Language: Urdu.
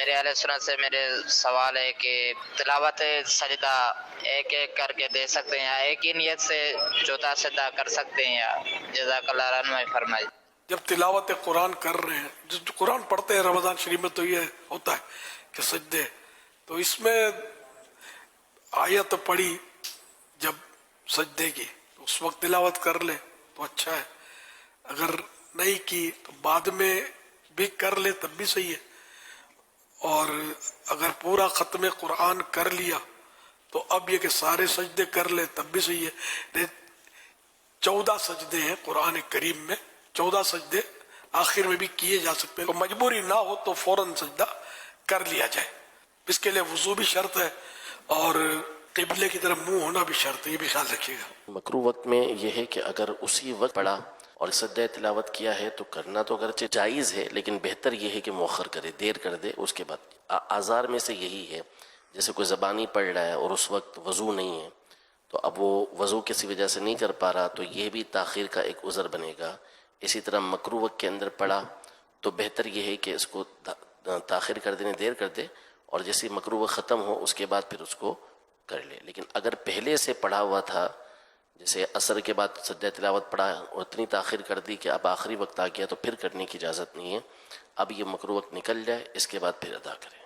میرے اہل سنت سے میرے سوال ہے کہ تلاوت سجدہ ایک ایک کر کے دے سکتے ہیں یا ایک ہی نیت سے چوتھا سجدہ کر سکتے ہیں، یا جزاک اللہ رحمہ فرمائے۔ جب تلاوت قرآن کر رہے ہیں، جو قرآن پڑھتے ہیں رمضان شریف میں، تو یہ ہوتا ہے کہ سجدے، تو اس میں آیت پڑھی جب سجدے کی تو اس وقت تلاوت کر لے تو اچھا ہے، اگر نہیں کی تو بعد میں بھی کر لے تب بھی صحیح ہے، اور اگر پورا ختم قرآن کر لیا تو اب یہ کہ سارے سجدے کر لے تب بھی صحیح ہے۔ 14 سجدے ہیں قرآن کریم میں، 14 سجدے آخر میں بھی کیے جا سکتے ہیں، تو مجبوری نہ ہو تو فوراً سجدہ کر لیا جائے۔ اس کے لیے وضو بھی شرط ہے اور قبلے کی طرف منہ ہونا بھی شرط ہے، یہ بھی خیال رکھیے گا۔ مکروہ وقت میں یہ ہے کہ اگر اسی وقت پڑھا اور سجدہ تلاوت کیا ہے تو کرنا تو اگرچہ جائز ہے، لیکن بہتر یہ ہے کہ مؤخر کرے، دیر کر دے اس کے بعد۔ آزار میں سے یہی ہے، جیسے کوئی زبانی پڑھ رہا ہے اور اس وقت وضو نہیں ہے تو اب وہ وضو کسی وجہ سے نہیں کر پا رہا تو یہ بھی تاخیر کا ایک عذر بنے گا۔ اسی طرح مکروہ وقت کے اندر پڑھا تو بہتر یہ ہے کہ اس کو تاخیر کر دینے، دیر کر دے، اور جیسے مکروہ ختم ہو اس کے بعد پھر اس کو کر لے۔ لیکن اگر پہلے سے پڑھا ہوا تھا، جیسے عصر کے بعد سجدہ تلاوت پڑھا اور اتنی تاخیر کر دی کہ اب آخری وقت آ گیا، تو پھر کرنے کی اجازت نہیں ہے، اب یہ مکروہ وقت نکل جائے اس کے بعد پھر ادا کریں۔